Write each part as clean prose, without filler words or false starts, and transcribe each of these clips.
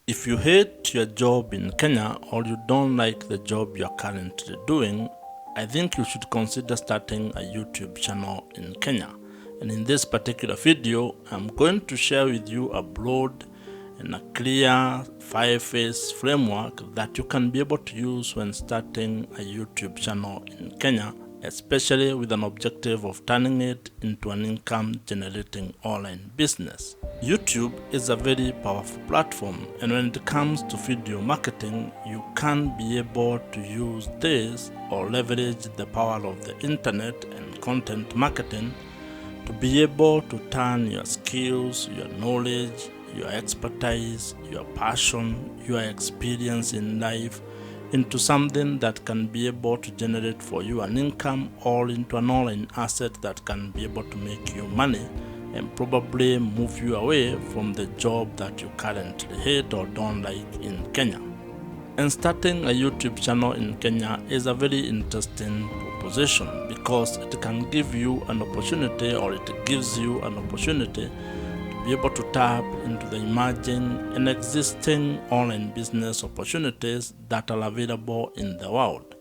If you hate your job in Kenya or you don't like the job you're currently doing, I think you should consider starting a YouTube channel in Kenya. And in this particular video, I'm going to share with you a broad and a clear 5-phase framework that you can be able to use when starting a YouTube channel in Kenya, especially with an objective of turning it into an income-generating online business. YouTube is a very powerful platform, and when it comes to video marketing, you can be able to use this or leverage the power of the internet and content marketing to be able to turn your skills, your knowledge, your expertise, your passion, your experience in life into something that can be able to generate for you an income or into an online asset that can be able to make you money and probably move you away from the job that you currently hate or don't like in Kenya. And starting a YouTube channel in Kenya is a very interesting proposition because it can give you an opportunity, or it gives you an opportunity to be able to tap into the emerging and existing online business opportunities that are available in the world.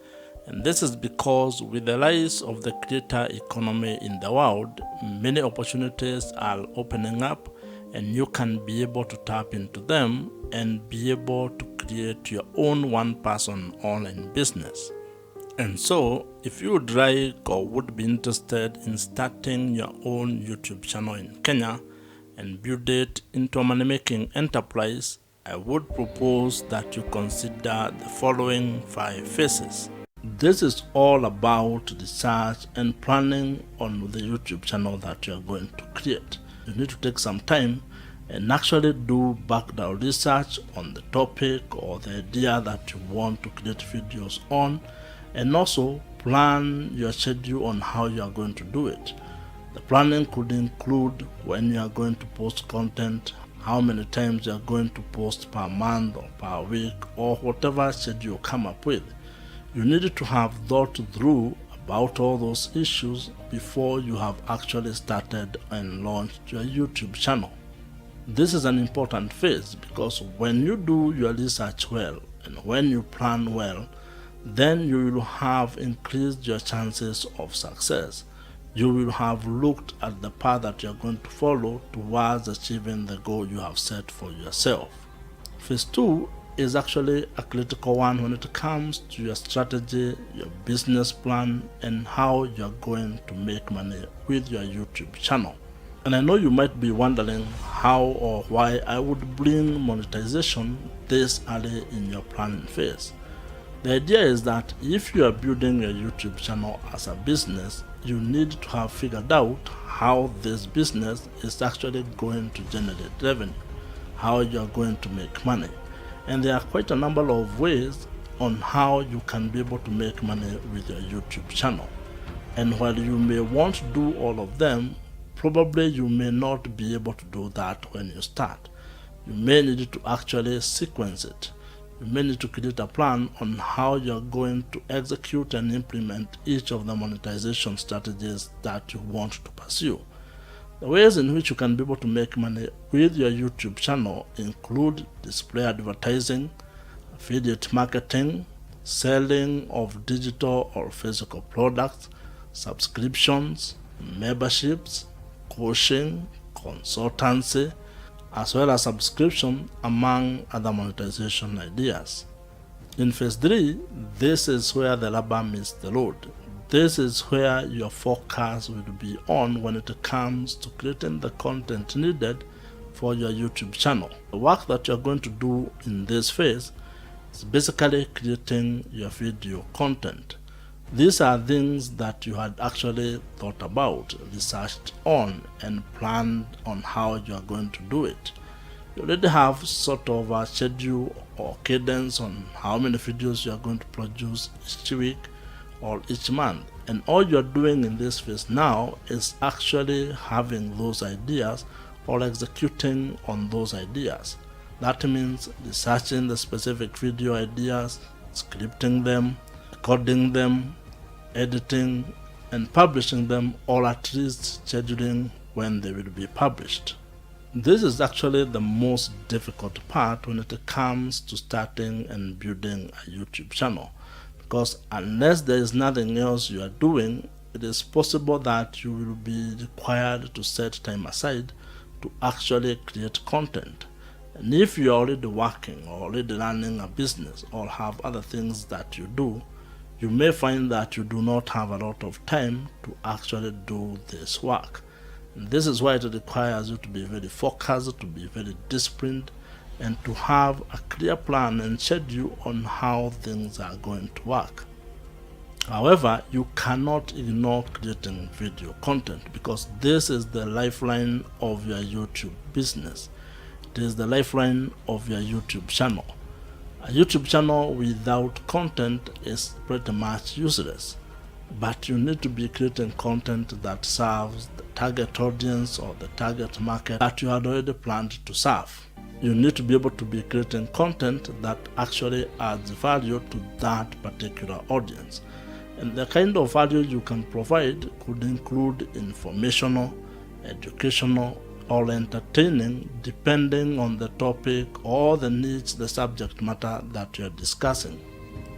And this is because with the rise of the creator economy in the world, many opportunities are opening up, and you can be able to tap into them and be able to create your own one-person online business. And so, if you would like or would be interested in starting your own YouTube channel in Kenya and build it into a money-making enterprise, I would propose that you consider the following 5 phases. This is all about research and planning on the YouTube channel that you are going to create. You need to take some time and actually do background research on the topic or the idea that you want to create videos on, and also plan your schedule on how you are going to do it. The planning could include when you are going to post content, how many times you are going to post per month or per week, or whatever schedule you come up with. You need to have thought through about all those issues before you have actually started and launched your YouTube channel. This is an important phase because when you do your research well and when you plan well, then you will have increased your chances of success. You will have looked at the path that you are going to follow towards achieving the goal you have set for yourself. Phase 2 is actually a critical one when it comes to your strategy, your business plan, and how you're going to make money with your YouTube channel. And I know you might be wondering how or why I would bring monetization this early in your planning phase. The idea is that if you are building your YouTube channel as a business, you need to have figured out how this business is actually going to generate revenue, how you are going to make money. And there are quite a number of ways on how you can be able to make money with your YouTube channel. And while you may want to do all of them, probably you may not be able to do that when you start. You may need to actually sequence it. You may need to create a plan on how you're going to execute and implement each of the monetization strategies that you want to pursue. The ways in which you can be able to make money with your YouTube channel include display advertising, affiliate marketing, selling of digital or physical products, subscriptions, memberships, coaching, consultancy, as well as subscription, among other monetization ideas. In phase 3, this is where the rubber meets the road. This is where your focus will be on when it comes to creating the content needed for your YouTube channel. The work that you're going to do in this phase is basically creating your video content. These are things that you had actually thought about, researched on, and planned on how you are going to do it. You already have sort of a schedule or cadence on how many videos you are going to produce each week or each month, and all you're doing in this phase now is actually having those ideas or executing on those ideas. That means researching the specific video ideas, scripting them, recording them, editing, and publishing them, or at least scheduling when they will be published. This is actually the most difficult part when it comes to starting and building a YouTube channel, because unless there is nothing else you are doing, it is possible that you will be required to set time aside to actually create content. And if you are already working or already running a business or have other things that you do, you may find that you do not have a lot of time to actually do this work. And this is why it requires you to be very focused, to be very disciplined, and to have a clear plan and schedule on how things are going to work. However, you cannot ignore creating video content, because this is the lifeline of your YouTube business. It is the lifeline of your YouTube channel. A YouTube channel without content is pretty much useless, but you need to be creating content that serves the target audience or the target market that you had already planned to serve. You need to be able to be creating content that actually adds value to that particular audience. And the kind of value you can provide could include informational, educational, or entertaining, depending on the topic or the niche, the subject matter that you are discussing.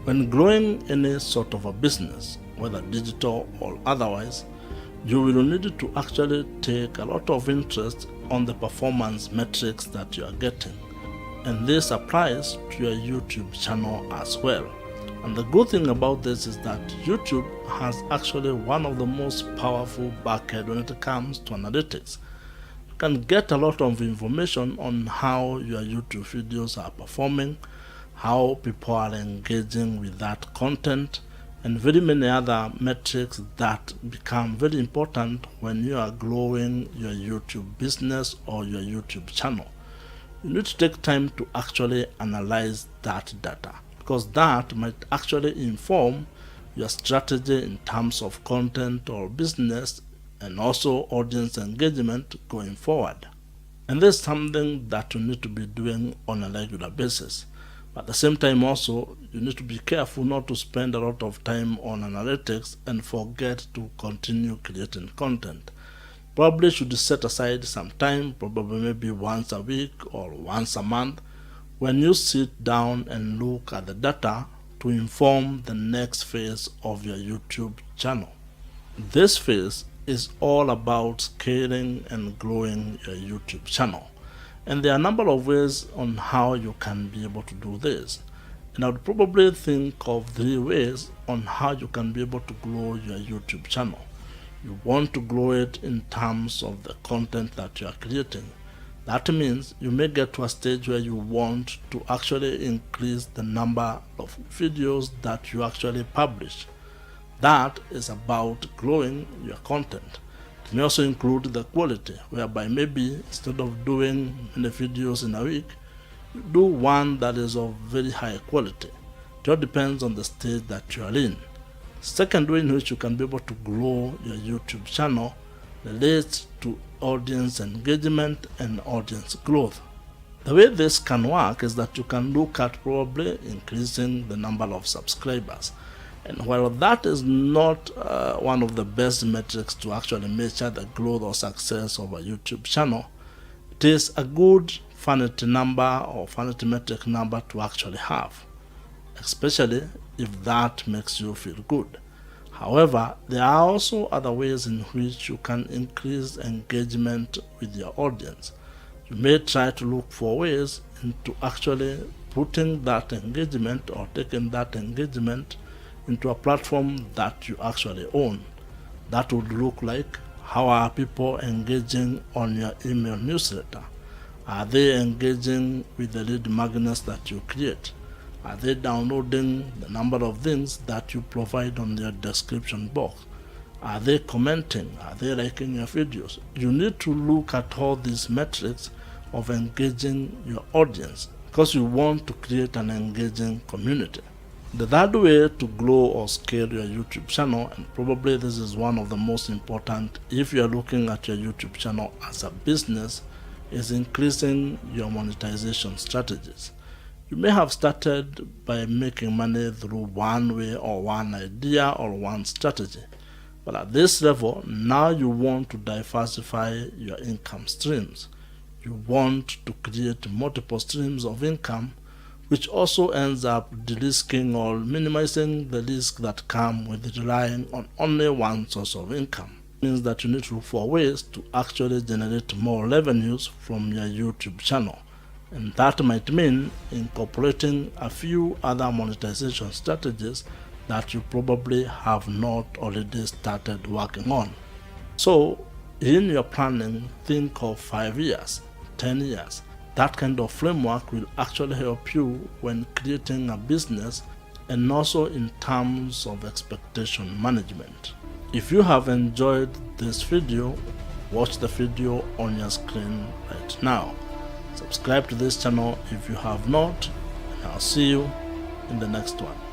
When growing any sort of a business, whether digital or otherwise, you will need to actually take a lot of interest on the performance metrics that you are getting. And this applies to your YouTube channel as well. And the good thing about this is that YouTube has actually one of the most powerful backend when it comes to analytics. You can get a lot of information on how your YouTube videos are performing, how people are engaging with that content, and very many other metrics that become very important when you are growing your YouTube business or your YouTube channel. You need to take time to actually analyze that data, because that might actually inform your strategy in terms of content or business, and also audience engagement going forward. And this is something that you need to be doing on a regular basis. But at the same time also, you need to be careful not to spend a lot of time on analytics and forget to continue creating content. Probably should set aside some time, probably maybe once a week or once a month, when you sit down and look at the data to inform the next phase of your YouTube channel. This phase is all about scaling and growing your YouTube channel. And there are a number of ways on how you can be able to do this. And I would probably think of 3 ways on how you can be able to grow your YouTube channel. You want to grow it in terms of the content that you are creating. That means you may get to a stage where you want to actually increase the number of videos that you actually publish. That is about growing your content. It may also include the quality, whereby maybe instead of doing many videos in a week, you do one that is of very high quality. It all depends on the stage that you are in. Second way in which you can be able to grow your YouTube channel relates to audience engagement and audience growth. The way this can work is that you can look at probably increasing the number of subscribers. And while that is not one of the best metrics to actually measure the growth or success of a YouTube channel, it is a good vanity number or vanity metric number to actually have, especially if that makes you feel good. However, there are also other ways in which you can increase engagement with your audience. You may try to look for ways into actually putting that engagement or taking that engagement into a platform that you actually own. That would look like, how are people engaging on your email newsletter? Are they engaging with the lead magnets that you create? Are they downloading the number of things that you provide on your description box? Are they commenting? Are they liking your videos? You need to look at all these metrics of engaging your audience, because you want to create an engaging community. The third way to grow or scale your YouTube channel, and probably this is one of the most important if you are looking at your YouTube channel as a business, is increasing your monetization strategies. You may have started by making money through one way or one idea or one strategy. But at this level, now you want to diversify your income streams. you want to create multiple streams of income, which also ends up de-risking or minimizing the risk that come with relying on only one source of income. It means that you need to look for ways to actually generate more revenues from your YouTube channel. And that might mean incorporating a few other monetization strategies that you probably have not already started working on. So in your planning, think of 5 years, 10 years. That kind of framework will actually help you when creating a business and also in terms of expectation management. If you have enjoyed this video, watch the video on your screen right now. Subscribe to this channel if you have not, and I'll see you in the next one.